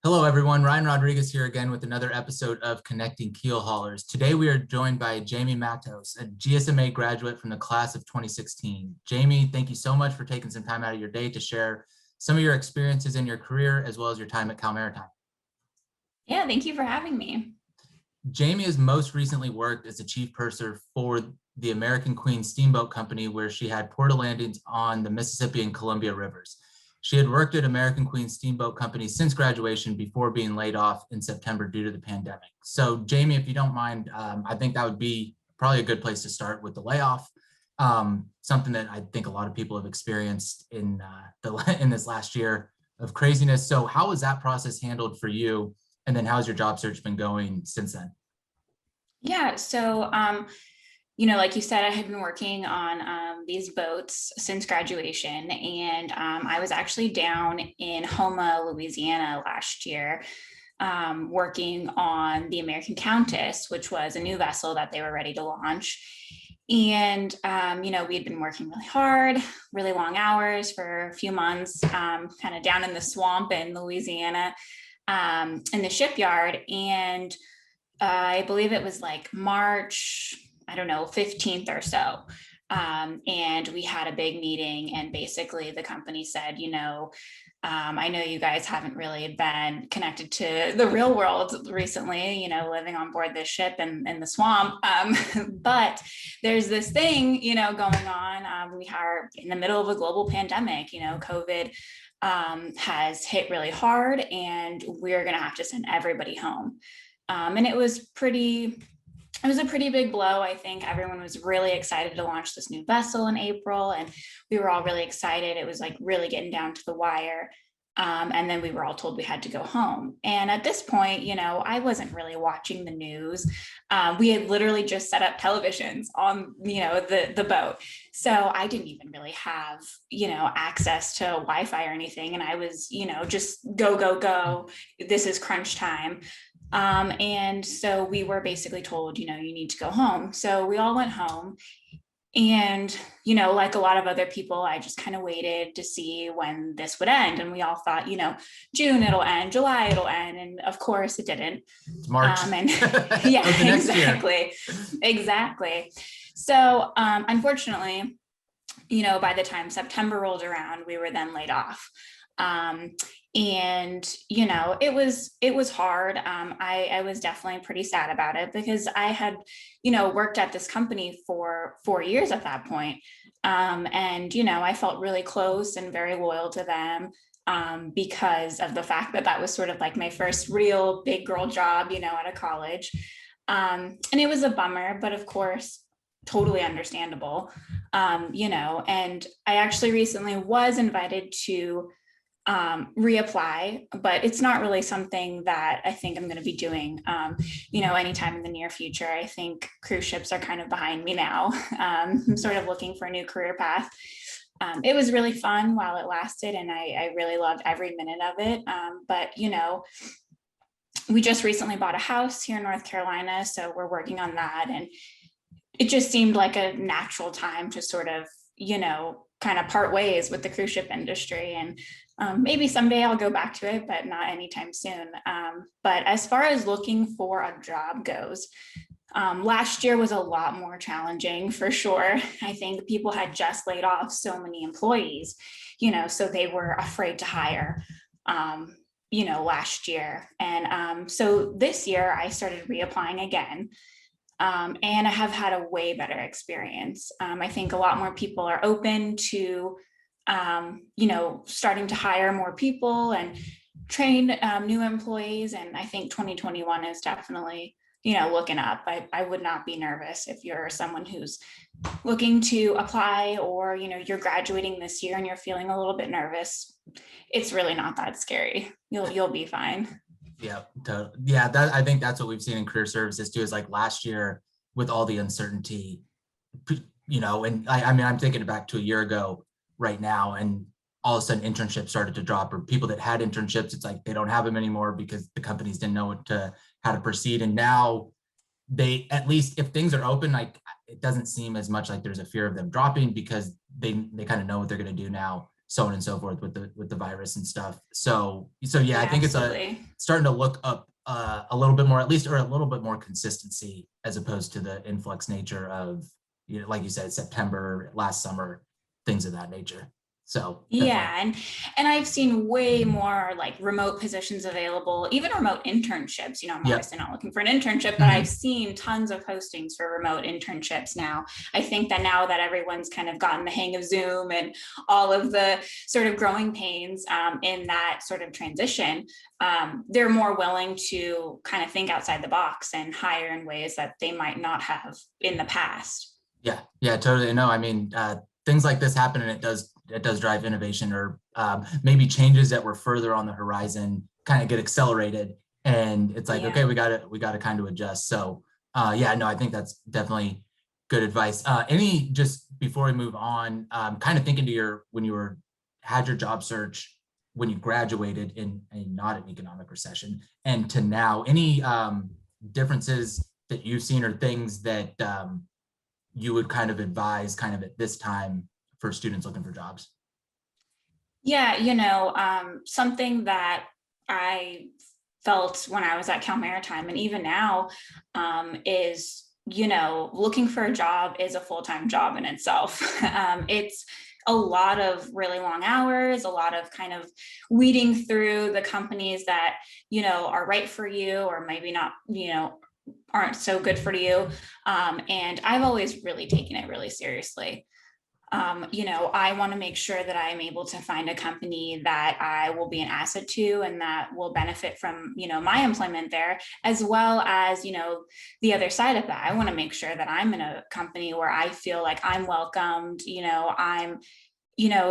Hello, everyone. Ryan Rodriguez here again with another episode of Connecting Keelhaulers. Today, we are joined by Jamie Mattos, a GSMA graduate from the class of 2016. Jamie, thank you so much for taking some time out of your day to share some of your experiences in your career as well as your time at Cal Maritime. Yeah, thank you for having me. Jamie has most recently worked as a chief purser for the American Queen Steamboat Company, where she had port landings on the Mississippi and Columbia rivers. She had worked at American Queen Steamboat Company since graduation before being laid off in September due to the pandemic. So Jamie, if you don't mind, I think that would be probably a good place to start with the layoff. Something that I think a lot of people have experienced in this last year of craziness. So how was that process handled for you? And then how's your job search been going since then? Yeah, so like you said, I had been working on these boats since graduation, and I was actually down in Houma, Louisiana last year, working on the American Countess, which was a new vessel that they were ready to launch. And we had been working really hard, really long hours for a few months, kind of down in the swamp in Louisiana, in the shipyard. And I believe it was like March, I don't know, 15th or so. And we had a big meeting, and basically the company said, I know you guys haven't really been connected to the real world recently, living on board this ship and in the swamp. But there's this thing, going on. We are in the middle of a global pandemic, COVID has hit really hard, and we're going to have to send everybody home. And it was a pretty big blow. I think everyone was really excited to launch this new vessel in April, and we were all really excited. It was like really getting down to the wire. And then we were all told we had to go home. And at this point, I wasn't really watching the news. We had literally just set up televisions on, the boat. So I didn't even really have, access to Wi-Fi or anything. And I was, just go, go, go. This is crunch time. And so we were basically told, you need to go home. So we all went home. And, like a lot of other people, I just kind of waited to see when this would end. And we all thought, June it'll end, July it'll end. And of course it didn't. It's March. And yeah, exactly. Exactly. So unfortunately, by the time September rolled around, we were then laid off. And it was hard. I was definitely pretty sad about it, because I had worked at this company for 4 years at that point. And I felt really close and very loyal to them, because of the fact that that was sort of like my first real big girl job, out of college. And it was a bummer, but of course totally understandable. And I actually recently was invited to reapply, but it's not really something that I think I'm going to be doing, anytime in the near future. I think cruise ships are kind of behind me now. I'm sort of looking for a new career path. It was really fun while it lasted, and I really loved every minute of it. But, we just recently bought a house here in North Carolina, so we're working on that. And it just seemed like a natural time to sort of, kind of part ways with the cruise ship industry. And maybe someday I'll go back to it, but not anytime soon. But as far as looking for a job goes, last year was a lot more challenging for sure. I think people had just laid off so many employees, so they were afraid to hire, last year. And so this year I started reapplying again. And I have had a way better experience. I think a lot more people are open to, starting to hire more people and train new employees. And I think 2021 is definitely, looking up. I would not be nervous if you're someone who's looking to apply, or, you're graduating this year and you're feeling a little bit nervous. It's really not that scary. You'll be fine. Yeah, yeah. I think that's what we've seen in career services too. Is like last year with all the uncertainty, and I mean, I'm thinking back to a year ago right now, and all of a sudden internships started to drop, or people that had internships, it's like they don't have them anymore because the companies didn't know how to proceed. And now they, at least if things are open, like it doesn't seem as much like there's a fear of them dropping, because they kind of know what they're going to do now. so on and so forth with the virus and stuff. So yeah, I think absolutely. it's starting to look up a little bit more, at least, or a little bit more consistency as opposed to the influx nature of, like you said, September, last summer, things of that nature. So Yeah, and I've seen way more like remote positions available, even remote internships. I'm yep. obviously not looking for an internship, but I've seen tons of postings for remote internships now. I think that now that everyone's kind of gotten the hang of Zoom and all of the sort of growing pains in that sort of transition, they're more willing to kind of think outside the box and hire in ways that they might not have in the past. Yeah, totally. No, I mean, things like this happen, and it does drive innovation, or maybe changes that were further on the horizon kind of get accelerated, and it's like, okay, we got to kind of adjust. So yeah, no, I think that's definitely good advice. Any, just before we move on, kind of thinking to when you had your job search when you graduated in not an economic recession and to now, any differences that you've seen or things that you would kind of advise kind of at this time for students looking for jobs? Yeah, something that I felt when I was at Cal Maritime and even now is, looking for a job is a full-time job in itself. It's a lot of really long hours, a lot of kind of weeding through the companies that, are right for you or maybe not, aren't so good for you. And I've always really taken it really seriously. I want to make sure that I'm able to find a company that I will be an asset to and that will benefit from, my employment there, as well as, the other side of that. I want to make sure that I'm in a company where I feel like I'm welcomed, I'm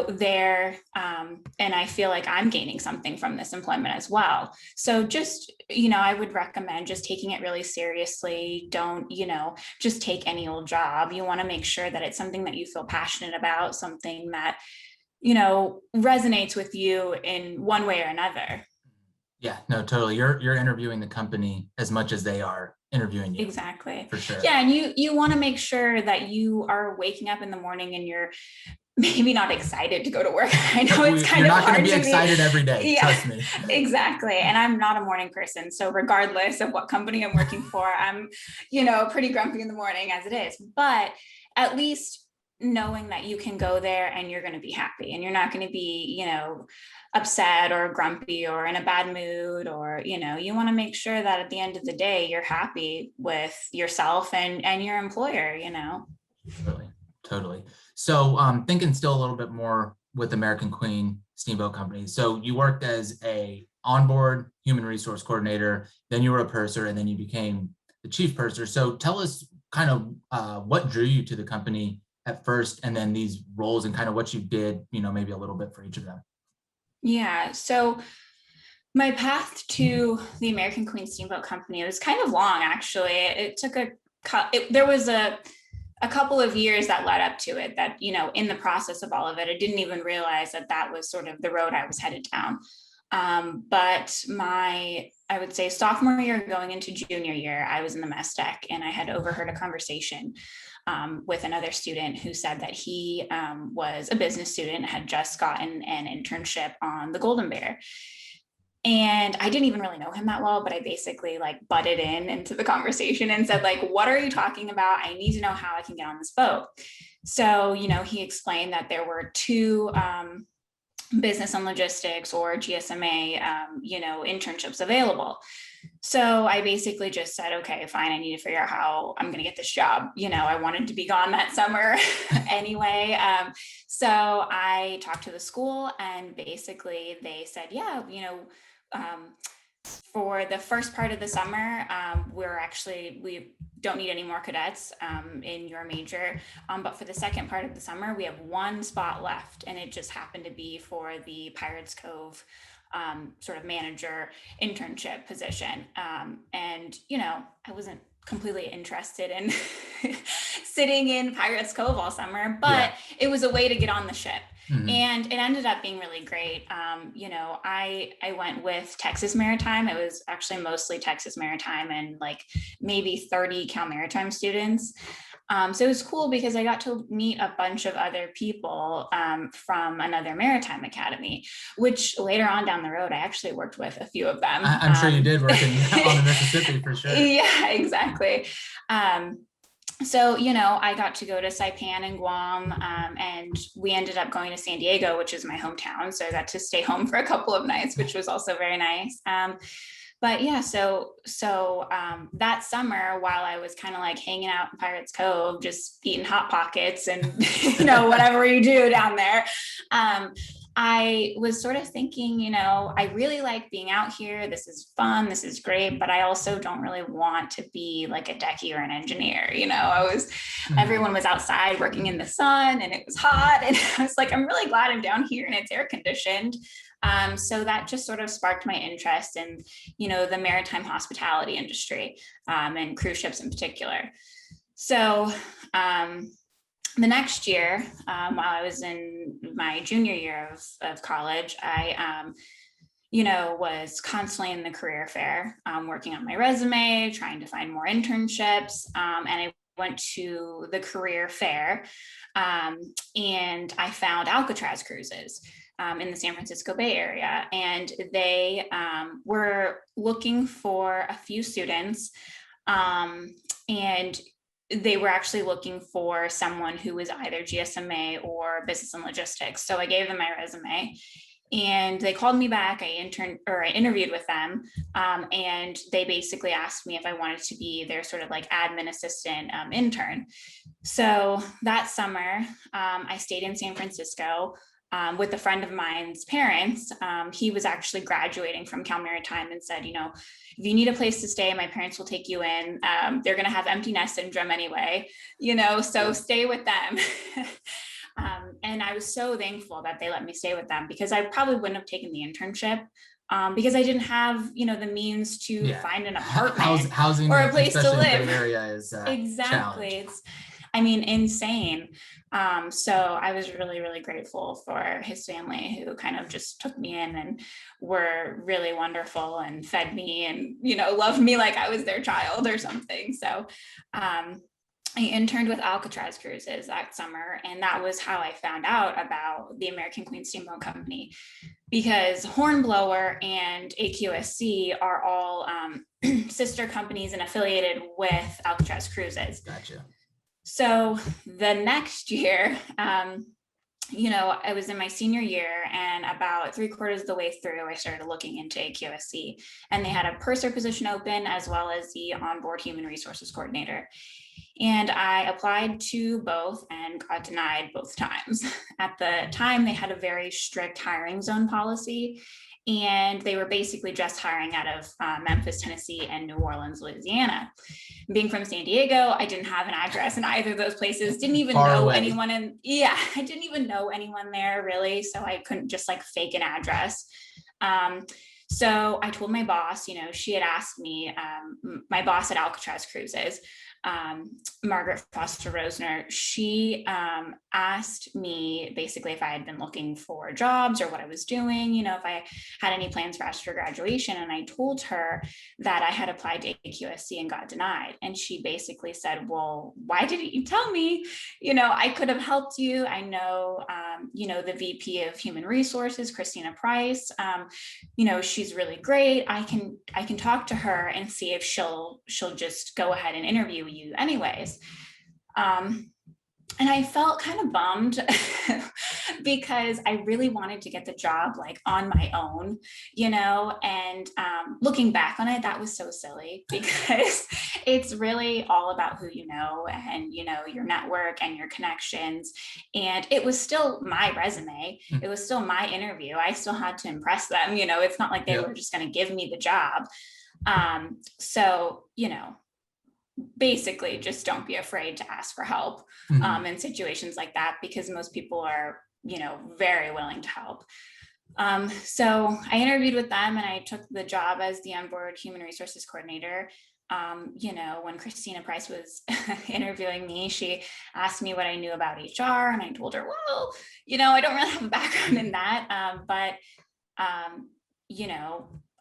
there, and I feel like I'm gaining something from this employment as well. So just, I would recommend just taking it really seriously. Don't, just take any old job. You want to make sure that it's something that you feel passionate about, something that, resonates with you in one way or another. Yeah, no, totally. You're interviewing the company as much as they are interviewing you. Exactly. For sure. Yeah. And you want to make sure that you are waking up in the morning and you're maybe not excited to go to work. I know it's kind of hard. You're not going to be excited every day. Yeah, trust me. Exactly. And I'm not a morning person. So regardless of what company I'm working for, I'm, pretty grumpy in the morning as it is. But at least knowing that you can go there and you're going to be happy and you're not going to be, upset or grumpy or in a bad mood, or, you want to make sure that at the end of the day, you're happy with yourself and your employer, Totally. So thinking still a little bit more with American Queen Steamboat Company. So you worked as a onboard human resource coordinator, then you were a purser, and then you became the chief purser. So tell us kind of what drew you to the company at first, and then these roles and kind of what you did, maybe a little bit for each of them. Yeah. So my path to the American Queen Steamboat Company was kind of long, actually. It took there was a couple of years that led up to it that, in the process of all of it, I didn't even realize that was sort of the road I was headed down. But I would say sophomore year going into junior year, I was in the mess deck and I had overheard a conversation with another student who said that he was a business student, had just gotten an internship on the Golden Bear. And I didn't even really know him that well, but I basically butted into the conversation and said, what are you talking about? I need to know how I can get on this boat. So, he explained that there were two business and logistics, or GSMA, internships available. So I basically just said, okay, fine, I need to figure out how I'm going to get this job. I wanted to be gone that summer anyway. So I talked to the school and basically they said, yeah, for the first part of the summer, we don't need any more cadets in your major. But for the second part of the summer, we have one spot left, and it just happened to be for the Pirates Cove sort of manager internship position. And, I wasn't completely interested in sitting in Pirates Cove all summer, but it was a way to get on the ship. Mm-hmm. And it ended up being really great. I went with Texas Maritime. It was actually mostly Texas Maritime and maybe 30 Cal Maritime students. So it was cool because I got to meet a bunch of other people from another maritime academy, which later on down the road, I actually worked with a few of them. I'm sure you did work on the Mississippi for sure. Yeah, exactly. So, I got to go to Saipan and Guam, and we ended up going to San Diego, which is my hometown. So I got to stay home for a couple of nights, which was also very nice. But yeah, so that summer, while I was kind of like hanging out in Pirates Cove, just eating Hot Pockets and, whatever you do down there, I was sort of thinking, I really like being out here. This is fun. This is great. But I also don't really want to be like a techie or an engineer. Everyone was outside working in the sun and it was hot. And I was like, I'm really glad I'm down here and it's air conditioned. So that just sort of sparked my interest in, the maritime hospitality industry, and cruise ships in particular. So the next year, while I was in my junior year of college, I, was constantly in the career fair, working on my resume, trying to find more internships. And I went to the career fair, and I found Alcatraz Cruises in the San Francisco Bay Area. And they were looking for a few students, and they were actually looking for someone who was either GSMA or business and logistics. So I gave them my resume and they called me back. I interviewed with them, and they basically asked me if I wanted to be their sort of like admin assistant intern. So that summer, I stayed in San Francisco with a friend of mine's parents. He was actually graduating from Cal Maritime and said, if you need a place to stay, my parents will take you in. They're going to have empty nest syndrome anyway, so stay with them. And I was so thankful that they let me stay with them, because I probably wouldn't have taken the internship, because I didn't have, the means to find an apartment housing or a place to live. In the area is exactly. It's, insane. So I was really, really grateful for his family, who kind of just took me in and were really wonderful and fed me and, loved me like I was their child or something. So I interned with Alcatraz Cruises that summer, and that was how I found out about the American Queen Steamboat Company, because Hornblower and AQSC are all sister companies and affiliated with Alcatraz Cruises. Gotcha. So the next year, I was in my senior year, and about 3/4 of the way through, I started looking into AQSC, and they had a purser position open as well as the onboard human resources coordinator. And I applied to both and got denied both times. At the time, they had a very strict hiring zone policy, and they were basically just hiring out of Memphis, Tennessee, and New Orleans, Louisiana. Being from San Diego, I didn't have an address in either of those places. Didn't even know anyone I didn't even know anyone there really. So I couldn't just like fake an address. So I told my boss, she had asked me, my boss at Alcatraz Cruises, Margaret Foster Rosner, she asked me basically if I had been looking for jobs or what I was doing, if I had any plans for after graduation. And I told her that I had applied to AQSC and got denied. And she basically said, well, why didn't you tell me? I could have helped you. I know, the VP of Human Resources, Christina Price, she's really great. I can talk to her and see if she'll just go ahead and interview you anyways. And I felt kind of bummed because I really wanted to get the job like on my own, and looking back on it, that was so silly, because it's really all about who you know and, your network and your connections. And it was still my resume. It was still my interview. I still had to impress them. It's not like they were just going to give me the job. So, basically just don't be afraid to ask for help in situations like that, because most people are, very willing to help. So I interviewed with them and I took the job as the onboard human resources coordinator. When Christina Price was interviewing me, she asked me what I knew about HR, and I told her, well, I don't really have a background in that, but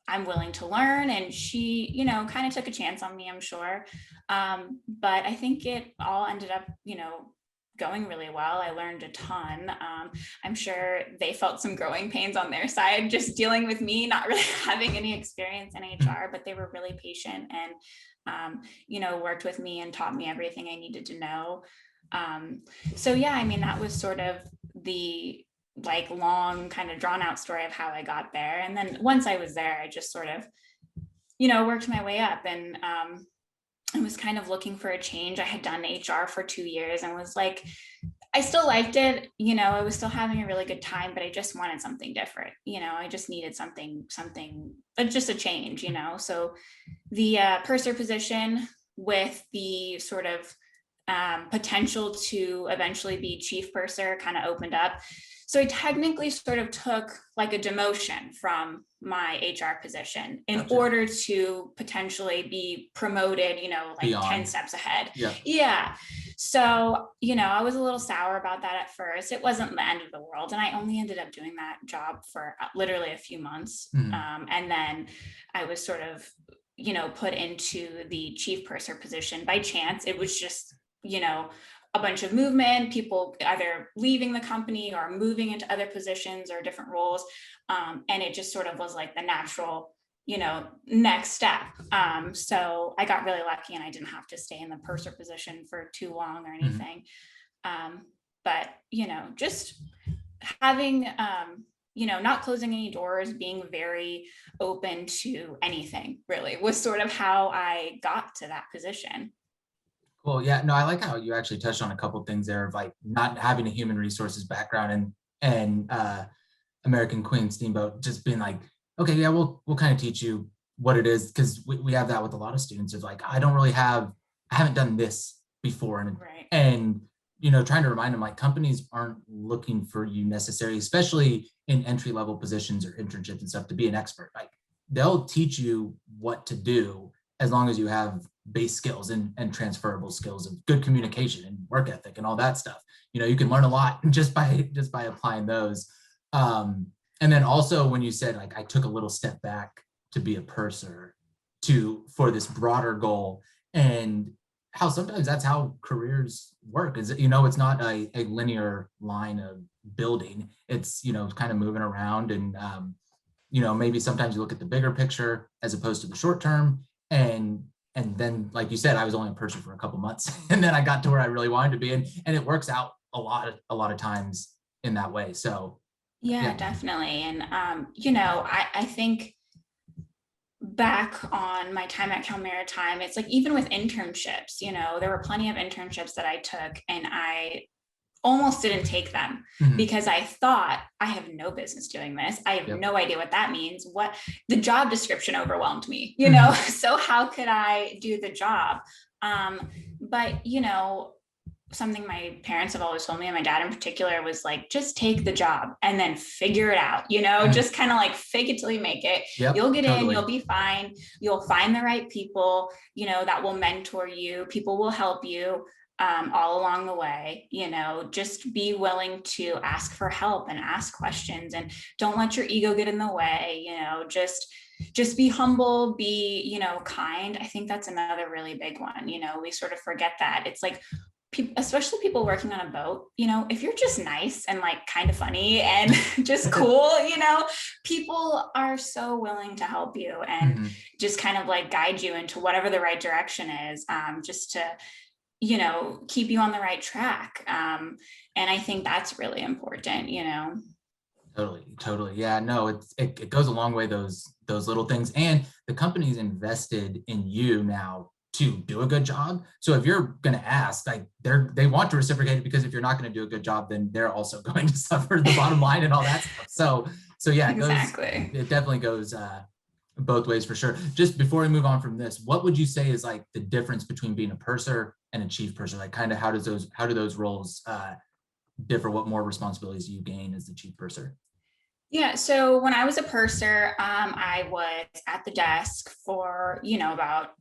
I'm willing to learn. And she, you know, kind of took a chance on me, I'm sure. But I think it all ended up, you know, going really well. I learned a ton. I'm sure they felt some growing pains on their side, just dealing with me, not really having any experience in HR, but they were really patient and, you know, worked with me and taught me everything I needed to know. So yeah, I mean, that was sort of the like long kind of drawn out story of how I got there. And then once I was there, I just sort of, you know, worked my way up and I was kind of looking for a change. I had done HR for 2 years and was like, I still liked it. You know, I was still having a really good time, but I just wanted something different. You know, I just needed something, just a change, you know? So the purser position with the sort of potential to eventually be chief purser kind of opened up. So I technically sort of took like a demotion from my HR position in Gotcha. order to potentially be promoted, you know, like Beyond. 10 steps ahead. Yeah. Yeah. So, you know, I was a little sour about that at first. It wasn't the end of the world. And I only ended up doing that job for literally a few months. And then I was sort of, you know, put into the chief purser position by chance. It was just, you know, a bunch of movement, people either leaving the company or moving into other positions or different roles. And it just sort of was like the natural, you know, next step. So I got really lucky and I didn't have to stay in the purser position for too long or anything. But, you know, just having, you know, not closing any doors, being very open to anything really was sort of how I got to that position. Cool. Yeah, no, I like how you actually touched on a couple of things there of like not having a human resources background and American Queen Steamboat just being like, okay, yeah, we'll kind of teach you what it is, because we have that with a lot of students of like, I haven't done this before. And you know, trying to remind them like companies aren't looking for you necessarily, especially in entry-level positions or internships and stuff, to be an expert. Like they'll teach you what to do as long as you have base skills and transferable skills of good communication and work ethic and all that stuff. You know, you can learn a lot just by applying those. And then also when you said like I took a little step back to be a purser for this broader goal, and how sometimes that's how careers work, is, you know, it's not a linear line of building. It's, you know, kind of moving around and you know, maybe sometimes you look at the bigger picture as opposed to the short term. And then, like you said, I was only a purser for a couple months and then I got to where I really wanted to be. And it works out a lot of times in that way. So yeah. Definitely. And, you know, I think back on my time at Cal Maritime, it's like, even with internships, you know, there were plenty of internships that I took and I almost didn't take them because I thought I have no business doing this. I have no idea what that means. What the job description overwhelmed me, you know, so how could I do the job? But, you know, something my parents have always told me, and my dad in particular, was like, just take the job and then figure it out, you know, just kind of like fake it till you make it. You'll get in, you'll be fine. You'll find the right people, you know, that will mentor you. People will help you. All along the way, you know, just be willing to ask for help and ask questions, and don't let your ego get in the way, you know, just be humble, be, you know, kind. I think that's another really big one. You know, we sort of forget that. It's like, especially people working on a boat, you know, if you're just nice and like kind of funny and just cool, you know, people are so willing to help you and just kind of like guide you into whatever the right direction is, just to, you know, keep you on the right track. And I think that's really important, you know. Totally. Yeah, no, it goes a long way, those little things. And the company's invested in you now to do a good job. So if you're going to ask, like they want to reciprocate it, because if you're not going to do a good job, then they're also going to suffer the bottom line and all that stuff. So yeah, it definitely goes both ways for sure. Just before we move on from this, what would you say is like the difference between being a purser and a chief purser? Like kind of how do those roles differ? What more responsibilities do you gain as the chief purser? Yeah, so when I was a purser, I was at the desk for, you know, about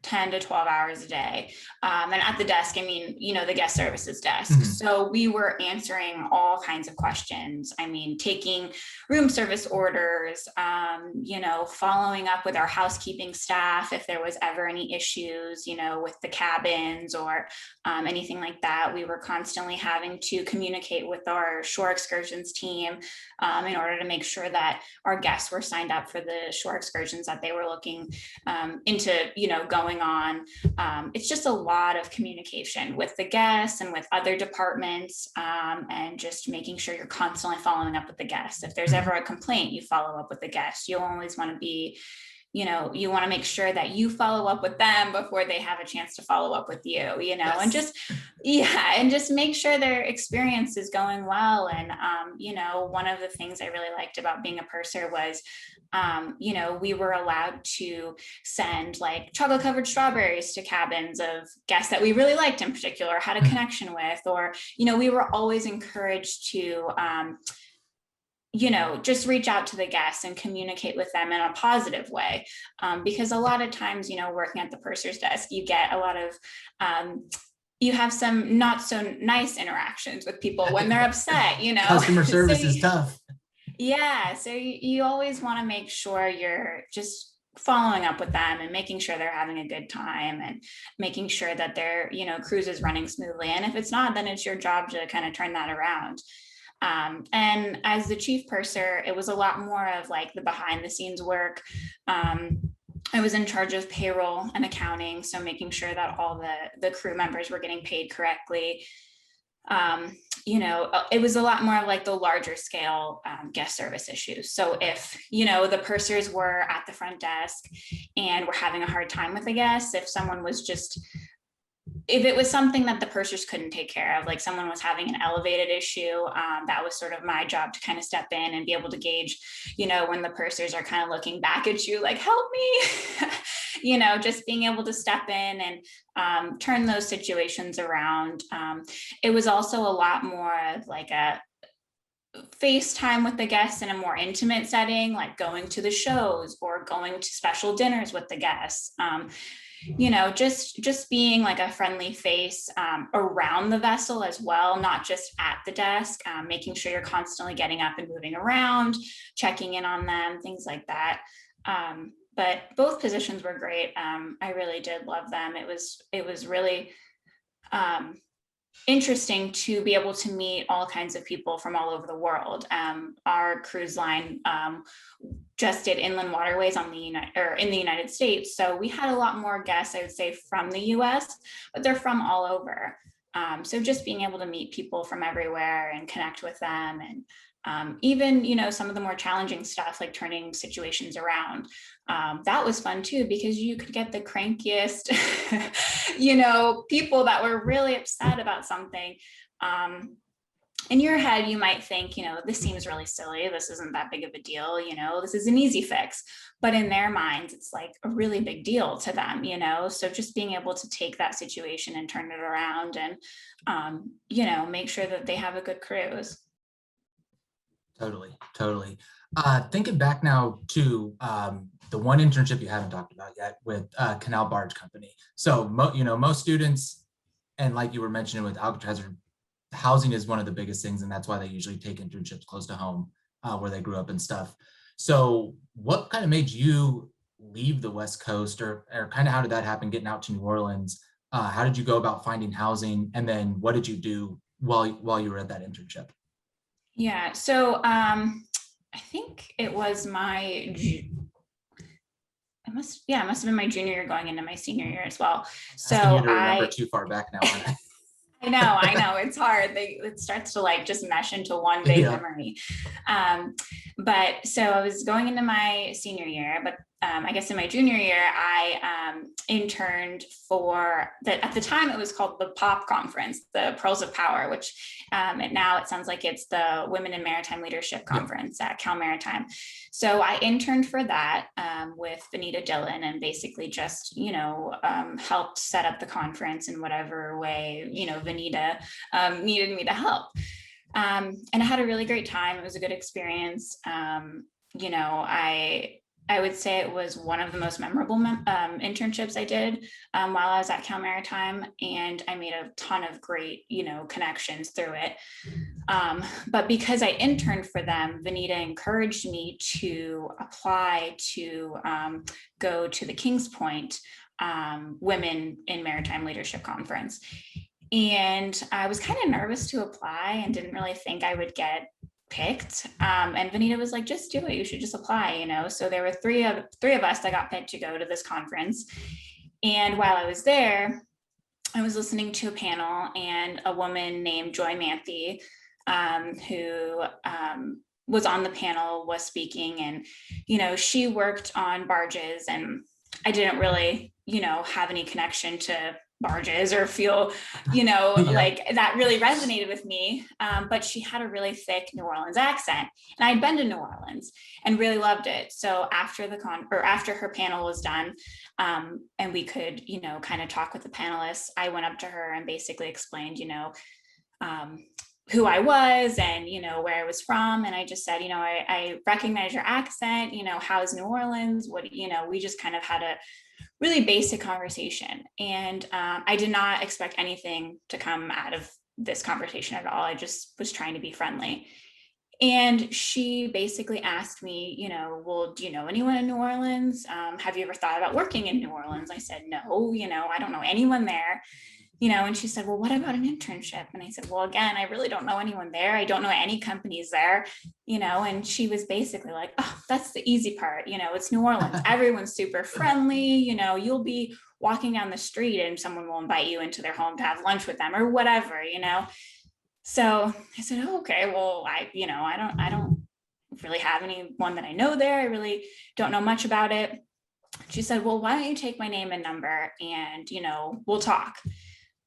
10 to 12 hours a day. And at the desk, I mean, the guest services desk. So we were answering all kinds of questions. I mean, taking room service orders, following up with our housekeeping staff if there was ever any issues, with the cabins or anything like that. We were constantly having to communicate with our shore excursions team in order to make sure that our guests were signed up for the shore excursions that they were looking into, going on. It's just a lot of communication with the guests and with other departments, and just making sure you're constantly following up with the guests. If there's ever a complaint, you follow up with the guests. You always want to be, you want to make sure that you follow up with them before they have a chance to follow up with you, Yes. and just make sure their experience is going well. And, one of the things I really liked about being a purser was, we were allowed to send like chocolate covered strawberries to cabins of guests that we really liked in particular, had a connection with, or, we were always encouraged to, just reach out to the guests and communicate with them in a positive way. Because a lot of times, working at the purser's desk, you get a lot of, you have some not so nice interactions with people when they're upset, Customer service So is tough. yeah, so you always want to make sure you're just following up with them and making sure they're having a good time and making sure that their, cruise is running smoothly. And if it's not, then it's your job to kind of turn that around. And as the chief purser, it was a lot more of like the behind the scenes work. I was in charge of payroll and accounting, so making sure that all the crew members were getting paid correctly. It was a lot more like the larger scale guest service issues. So if, the pursers were at the front desk and were having a hard time with the guests, if it was something that the pursers couldn't take care of, like someone was having an elevated issue, that was sort of my job to kind of step in and be able to gauge, when the pursers are kind of looking back at you like, help me, just being able to step in and turn those situations around. It was also a lot more of like a FaceTime with the guests in a more intimate setting, like going to the shows or going to special dinners with the guests. Just being like a friendly face around the vessel as well, not just at the desk, making sure you're constantly getting up and moving around, checking in on them, things like that. But both positions were great. I really did love them. It was really interesting to be able to meet all kinds of people from all over the world. Our cruise line just did inland waterways in the United States. So we had a lot more guests, I would say, from the US, but they're from all over. So just being able to meet people from everywhere and connect with them, and even, some of the more challenging stuff like turning situations around. That was fun too, because you could get the crankiest, people that were really upset about something. In your head, you might think, this seems really silly. This isn't that big of a deal. This is an easy fix. But in their minds, it's like a really big deal to them, So just being able to take that situation and turn it around and, make sure that they have a good cruise. Totally. Thinking back now to the one internship you haven't talked about yet with Canal Barge Company. So, most students, and like you were mentioning with Alcatraz, housing is one of the biggest things, and that's why they usually take internships close to home, where they grew up and stuff. So what kind of made you leave the West Coast, or kind of how did that happen, getting out to New Orleans? How did you go about finding housing? And then what did you do while you were at that internship? Yeah, so I think it was it must have been my junior year going into my senior year as well. So you to remember too far back now. I know it's hard. It starts to like just mesh into one big memory. But so I was going into my senior year, but I guess in my junior year, I interned at the time it was called the POP conference, the Pearls of Power, which now it sounds like it's the Women in Maritime Leadership Conference at Cal Maritime. So I interned for that with Benita Dillon, and basically just, helped set up the conference in whatever way, Benita needed me to help. And I had a really great time. It was a good experience. I I would say it was one of the most memorable internships I did while I was at Cal Maritime, and I made a ton of great, connections through it. But because I interned for them, Vanita encouraged me to apply to go to the Kings Point Women in Maritime Leadership Conference. And I was kind of nervous to apply and didn't really think I would get picked. And Vanita was like, just do it. You should just apply, So there were three of us that got picked to go to this conference. And while I was there, I was listening to a panel, and a woman named Joy Manthe, who was on the panel, was speaking. And, she worked on barges, and I didn't really, have any connection to barges or feel, like that really resonated with me. But she had a really thick New Orleans accent, and I'd been to New Orleans and really loved it. So after after her panel was done, and we could, kind of talk with the panelists, I went up to her and basically explained, who I was and, where I was from. And I just said, I recognize your accent, how's New Orleans? We just kind of had a really basic conversation. And I did not expect anything to come out of this conversation at all. I just was trying to be friendly. And she basically asked me, well, do you know anyone in New Orleans? Have you ever thought about working in New Orleans? I said, no, I don't know anyone there. And she said, well, what about an internship? And I said, well, again, I really don't know anyone there. I don't know any companies there, and she was basically like, oh, that's the easy part. It's New Orleans. Everyone's super friendly. You'll be walking down the street and someone will invite you into their home to have lunch with them or whatever, So I said, oh, okay, well, I don't really have anyone that I know there. I really don't know much about it. She said, well, why don't you take my name and number and, we'll talk.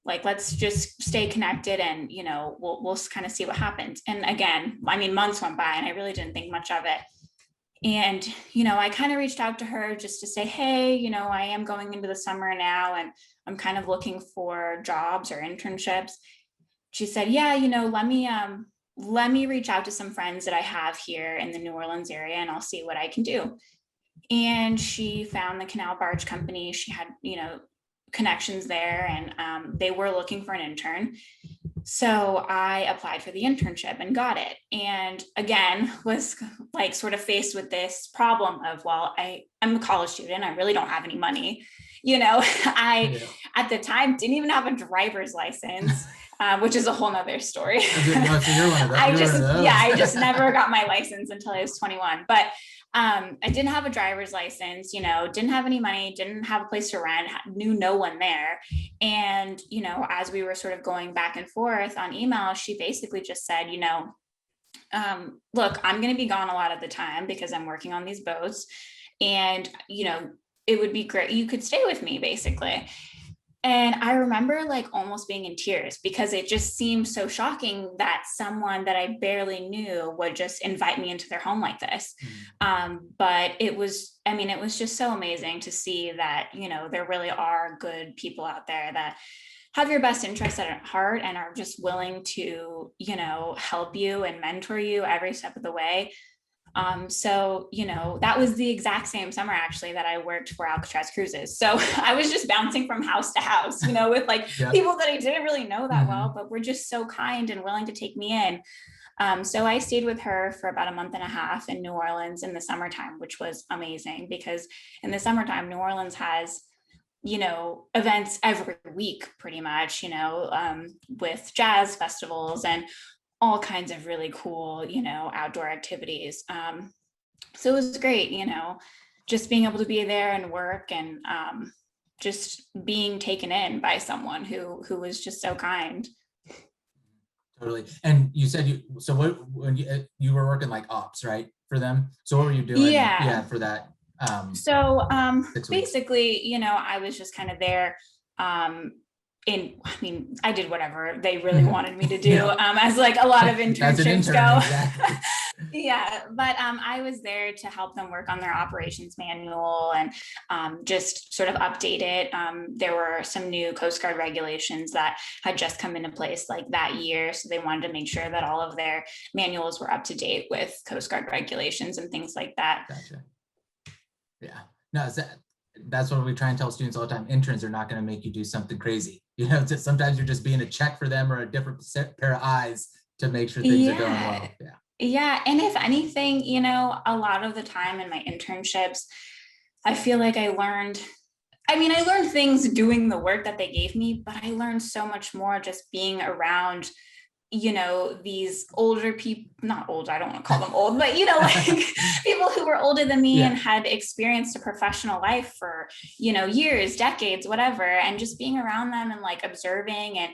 Like, let's just stay connected and, we'll kind of see what happens. And again, months went by and I really didn't think much of it. And, I kind of reached out to her just to say, hey, I am going into the summer now and I'm kind of looking for jobs or internships. She said, yeah, let me reach out to some friends that I have here in the New Orleans area and I'll see what I can do. And she found the Canal Barge Company. She had, connections there, and they were looking for an intern. So I applied for the internship and got it. And again, was like sort of faced with this problem of, well, I'm a college student. I really don't have any money. At the time didn't even have a driver's license. Which is a whole nother story. I just never got my license until I was 21. But I didn't have a driver's license, didn't have any money, didn't have a place to rent, knew no one there. And, as we were sort of going back and forth on email, she basically just said, look, I'm going to be gone a lot of the time because I'm working on these boats. And, it would be great. You could stay with me, basically. And I remember like almost being in tears because it just seemed so shocking that someone that I barely knew would just invite me into their home like this. But it was just so amazing to see that, there really are good people out there that have your best interests at heart and are just willing to, help you and mentor you every step of the way. So, that was the exact same summer actually that I worked for Alcatraz Cruises. So I was just bouncing from house to house, with like people that I didn't really know that well, but were just so kind and willing to take me in. So I stayed with her for about a month and a half in New Orleans in the summertime, which was amazing because in the summertime, New Orleans has, events every week pretty much, with jazz festivals and all kinds of really cool, outdoor activities. So it was great, just being able to be there and work and just being taken in by someone who was just so kind. Totally. And you said when you were working like ops, right, for them? So what were you doing? For that. So basically, I was just kind of there. I did whatever they really wanted me to do, as like a lot of internships go. Exactly. But I was there to help them work on their operations manual and just sort of update it. There were some new Coast Guard regulations that had just come into place like that year. So they wanted to make sure that all of their manuals were up to date with Coast Guard regulations and things like that. Gotcha. Yeah, no, that's what we try and tell students all the time. Interns are not going to make you do something crazy. Sometimes you're just being a check for them or a different pair of eyes to make sure things are going Yeah. well. Yeah. Yeah. And if anything, a lot of the time in my internships, I feel like I learned things doing the work that they gave me, but I learned so much more just being around these older people, not old, I don't want to call them old, but like people who were older than me and Yeah. had experienced a professional life for, years, decades, whatever. And just being around them and like observing and,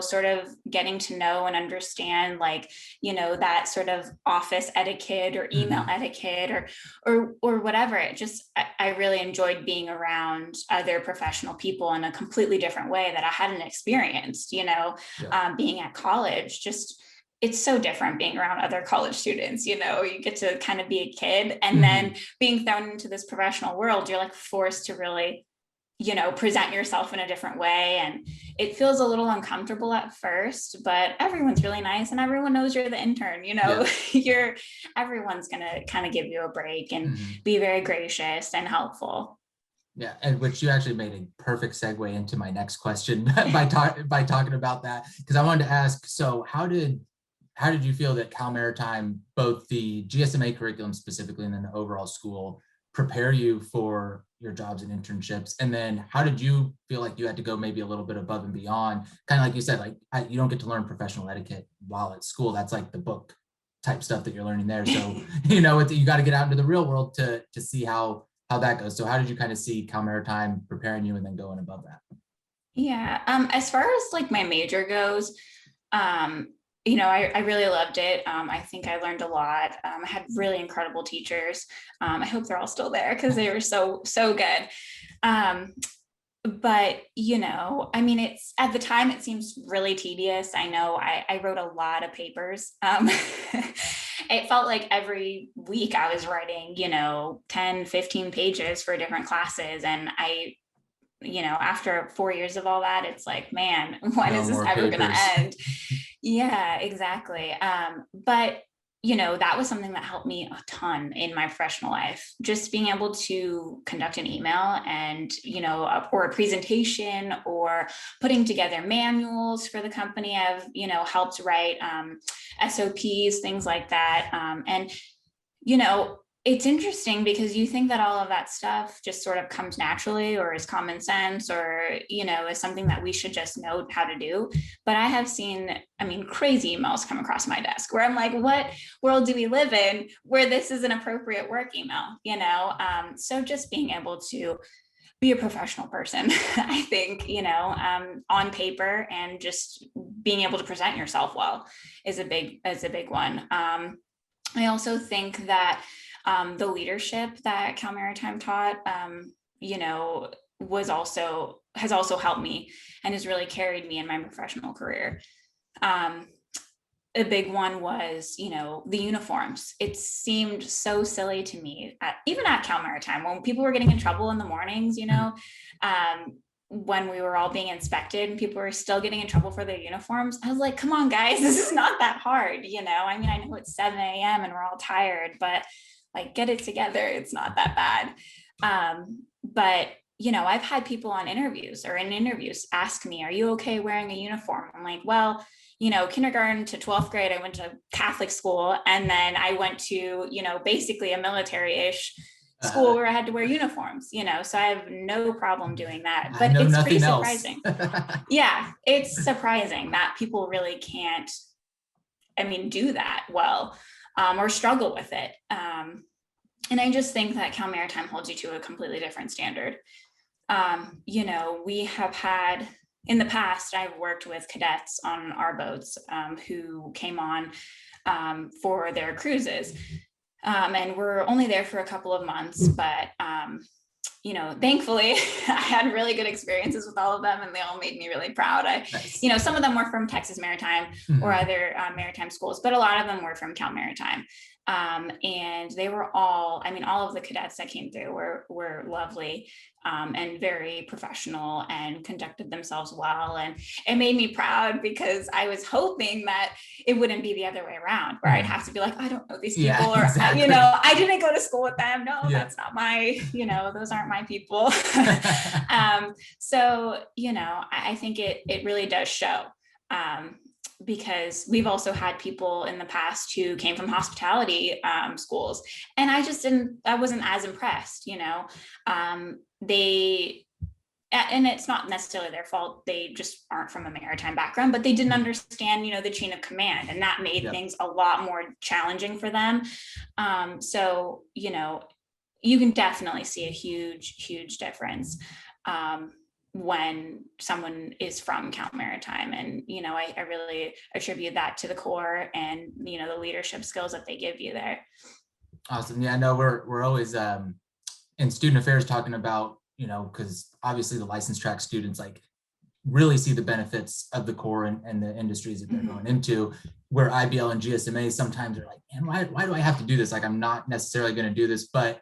sort of getting to know and understand like, that sort of office etiquette or email etiquette or whatever. I really enjoyed being around other professional people in a completely different way that I hadn't experienced, being at college. Just it's so different being around other college students. You get to kind of be a kid, and then being thrown into this professional world, you're like forced to really present yourself in a different way, and it feels a little uncomfortable at first, but everyone's really nice and everyone knows you're the intern. Everyone's gonna kind of give you a break and be very gracious and helpful. Yeah, and which you actually made a perfect segue into my next question by talking about that, because I wanted to ask, so how did you feel that Cal Maritime, both the GSMA curriculum specifically and then the overall school, prepare you for your jobs and internships? And then how did you feel like you had to go maybe a little bit above and beyond, kind of like you said, like you don't get to learn professional etiquette while at school. That's like the book type stuff that you're learning there. So, you got to get out into the real world to see how that goes. So how did you kind of see Cal Maritime preparing you and then going above that? Yeah. As far as like my major goes, I really loved it. I think I learned a lot. I had really incredible teachers. I hope they're all still there because they were so good. But it's at the time it seems really tedious. I know I wrote a lot of papers. It felt like every week I was writing 10 15 pages for different classes, and after 4 years of all that, it's like, man, when is this ever going to end? Yeah, exactly. But that was something that helped me a ton in my professional life. Just being able to conduct an email and, or a presentation or putting together manuals for the company. I've, helped write SOPs, things like that. And, it's interesting because you think that all of that stuff just sort of comes naturally or is common sense or, is something that we should just know how to do. But I have seen, crazy emails come across my desk where I'm like, what world do we live in where this is an appropriate work email, So just being able to be a professional person, I think, on paper and just being able to present yourself well is a big one. I also think that the leadership that Cal Maritime taught, has also helped me and has really carried me in my professional career. A big one was, the uniforms. It seemed so silly to me, even at Cal Maritime, when people were getting in trouble in the mornings, when we were all being inspected and people were still getting in trouble for their uniforms. I was like, come on, guys, this is not that hard. I know it's 7 a.m. and we're all tired, but like, get it together. It's not that bad. But I've had people on interviews or in interviews ask me, are you okay wearing a uniform? I'm like, well, kindergarten to 12th grade, I went to Catholic school. And then I went to, basically a military-ish school where I had to wear uniforms, so I have no problem doing that. But it's pretty surprising. Yeah, it's surprising that people really can't, do that well, or struggle with it. And I just think that Cal Maritime holds you to a completely different standard. We have had, in the past, I've worked with cadets on our boats who came on for their cruises. And we're only there for a couple of months, but thankfully I had really good experiences with all of them, and they all made me really proud. Nice. Some of them were from Texas Maritime or Mhm. other maritime schools, but a lot of them were from Cal Maritime. And they were all of the cadets that came through were lovely, and very professional and conducted themselves well. And it made me proud because I was hoping that it wouldn't be the other way around, where I'd Mhm. have to be like, I don't know these Yeah, people, or, exactly. I didn't go to school with them. No, Yeah. that's not my, those aren't my people. So, I think it really does show. Because we've also had people in the past who came from hospitality schools, and I wasn't as impressed. They and it's not necessarily their fault, they just aren't from a maritime background, but they didn't understand the chain of command, and that made Yep. things a lot more challenging for them. So you can definitely see a huge difference when someone is from Cal Maritime. And I really attribute that to the Corps and the leadership skills that they give you there. Awesome. Yeah, no, we're always in student affairs talking about, because obviously the licensed track students like really see the benefits of the Corps and the industries that they're going into, where IBL and GSMA sometimes are like, man, why do I have to do this? Like, I'm not necessarily going to do this. But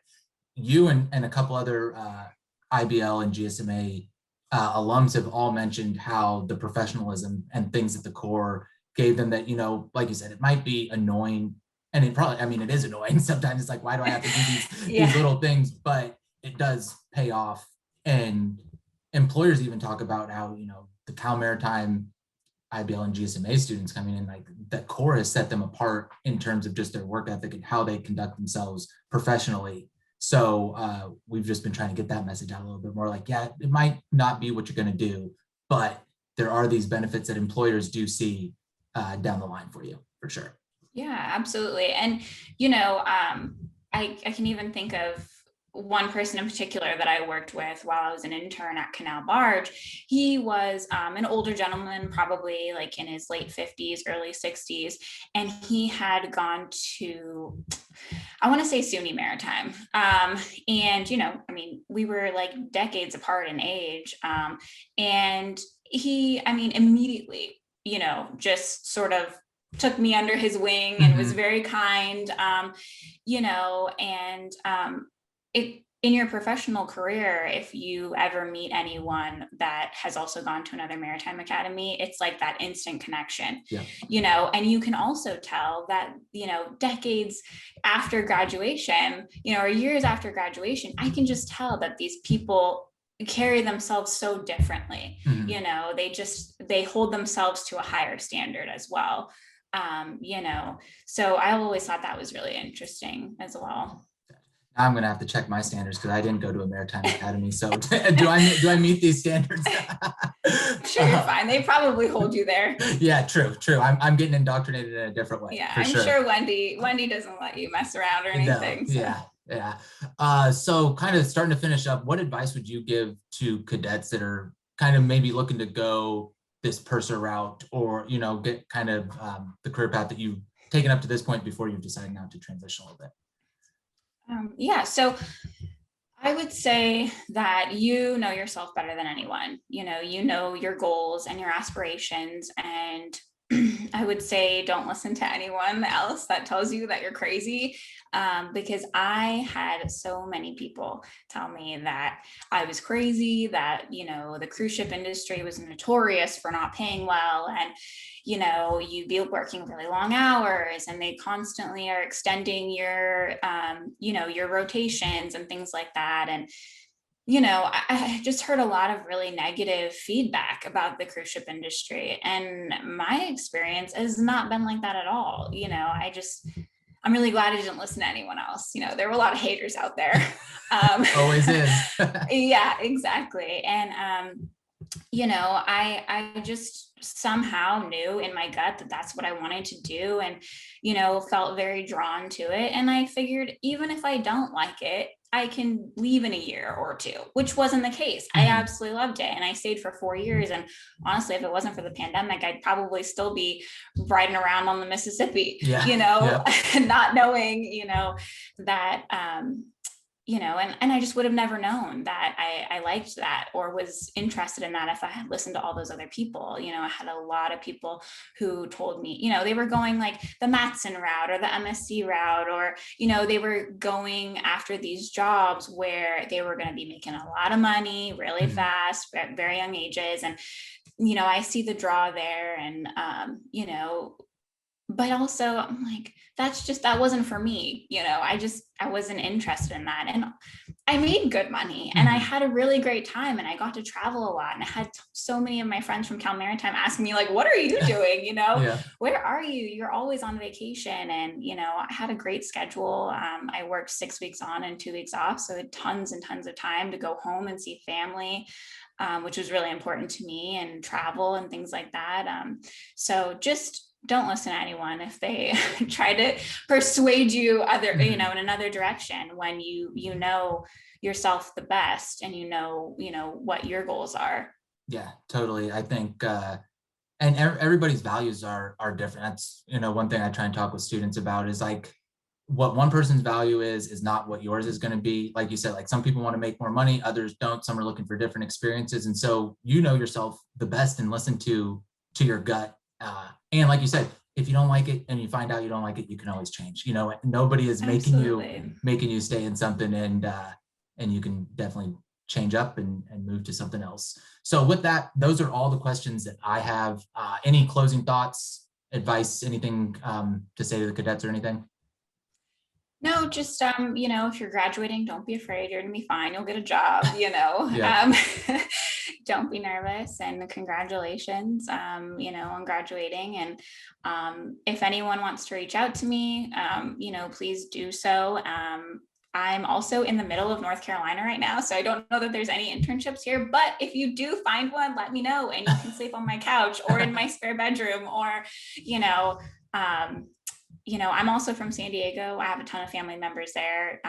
you and a couple other IBL and GSMA alums have all mentioned how the professionalism and things that the Corps gave them that, like you said, it might be annoying. And it probably, it is annoying. Sometimes it's like, why do I have to do these, Yeah. these little things? But it does pay off. And employers even talk about how, the Cal Maritime IBL and GSMA students coming in, like that Corps has set them apart in terms of just their work ethic and how they conduct themselves professionally. So we've just been trying to get that message out a little bit more. Like, yeah, it might not be what you're going to do, but there are these benefits that employers do see down the line for you, for sure. Yeah, absolutely. And, I can even think of one person in particular that I worked with while I was an intern at Canal Barge. He was an older gentleman, probably like in his late 50s, early 60s. And he had gone to, I want to say SUNY Maritime. And, we were like decades apart in age. And he, immediately, just sort of took me under his wing and was very kind, and in your professional career, if you ever meet anyone that has also gone to another maritime academy, it's like that instant connection. Yeah. And you can also tell that, decades after graduation, or years after graduation, I can just tell that these people carry themselves so differently. They hold themselves to a higher standard as well. So I always thought that was really interesting as well. I'm going to have to check my standards because I didn't go to a maritime academy. So do I meet these standards? Sure, you're fine. They probably hold you there. Yeah, true. I'm getting indoctrinated in a different way. Yeah, I'm sure Wendy doesn't let you mess around or anything. No, so. Yeah. So kind of starting to finish up, what advice would you give to cadets that are kind of maybe looking to go this purser route, or get kind of the career path that you've taken up to this point before you've decided now to transition a little bit? So I would say that you know yourself better than anyone. You know your goals and your aspirations, and I would say don't listen to anyone else that tells you that you're crazy, because I had so many people tell me that I was crazy, that, the cruise ship industry was notorious for not paying well, and, you'd be working really long hours, and they constantly are extending your, your rotations and things like that. And I just heard a lot of really negative feedback about the cruise ship industry. And my experience has not been like that at all. I'm really glad I didn't listen to anyone else. There were a lot of haters out there. Always is. Yeah, exactly. And, I just somehow knew in my gut that that's what I wanted to do, and, felt very drawn to it. And I figured even if I don't like it, I can leave in a year or two, which wasn't the case. I absolutely loved it. And I stayed for 4 years. And honestly, if it wasn't for the pandemic, I'd probably still be riding around on the Mississippi, not knowing, that, and I just would have never known that I liked that or was interested in that if I had listened to all those other people. I had a lot of people who told me, they were going like the Matson route or the MSc route, or, they were going after these jobs where they were going to be making a lot of money really Mhm. fast at very young ages. And, I see the draw there, and, but also I'm like, that wasn't for me. I wasn't interested in that. And I made good money and I Mhm. had a really great time and I got to travel a lot. And I had so many of my friends from Cal Maritime asking me, like, what are you doing? Yeah. Where are you? You're always on vacation. And, I had a great schedule. I worked 6 weeks on and 2 weeks off. So I had tons and tons of time to go home and see family, which was really important to me, and travel and things like that. So just don't listen to anyone if they try to persuade you in Mhm. another direction, when you know yourself the best, and what your goals are. Yeah, totally. I think, and everybody's values are different. That's, one thing I try and talk with students about is like, what one person's value is not what yours is going to be. Like you said, like some people want to make more money, others don't. Some are looking for different experiences. And so yourself the best and listen to your gut. And like you said, if you don't like it and you find out you don't like it, you can always change. Nobody is Absolutely. making you stay in something, and you can definitely change up and move to something else. So with that, those are all the questions that I have. Any closing thoughts, advice, anything to say to the cadets or anything? No, just if you're graduating, don't be afraid. You're gonna be fine. You'll get a job, Yeah. Don't be nervous, and congratulations, on graduating. And if anyone wants to reach out to me, please do so. I'm also in the middle of North Carolina right now, so I don't know that there's any internships here, but if you do find one, let me know, and you can sleep on my couch or in my spare bedroom, or, you know, um, I'm also from San Diego. I have a ton of family members there.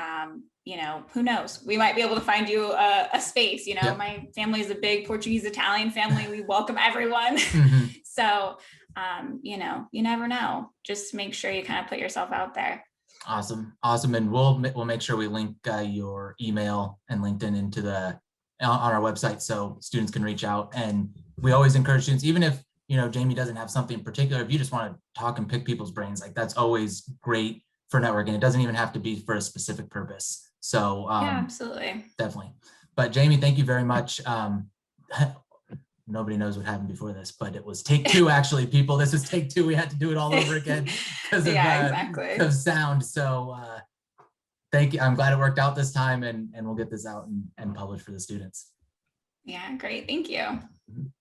Who knows? We might be able to find you a space. Yep. My family is a big Portuguese Italian family. We welcome everyone. Mhm. So, you never know. Just make sure you kind of put yourself out there. Awesome. And we'll make sure we link your email and LinkedIn into on our website so students can reach out. And we always encourage students, even if Jamie doesn't have something in particular, if you just want to talk and pick people's brains, like that's always great for networking. It doesn't even have to be for a specific purpose. So Yeah, absolutely. definitely. But Jamie, thank you very much. Nobody knows what happened before this, but it was take two. Actually, people, this is take two. We had to do it all over again because Yeah, exactly. of sound. So thank you. I'm glad it worked out this time, and we'll get this out and published for the students. Yeah, great. Thank you. Mhm.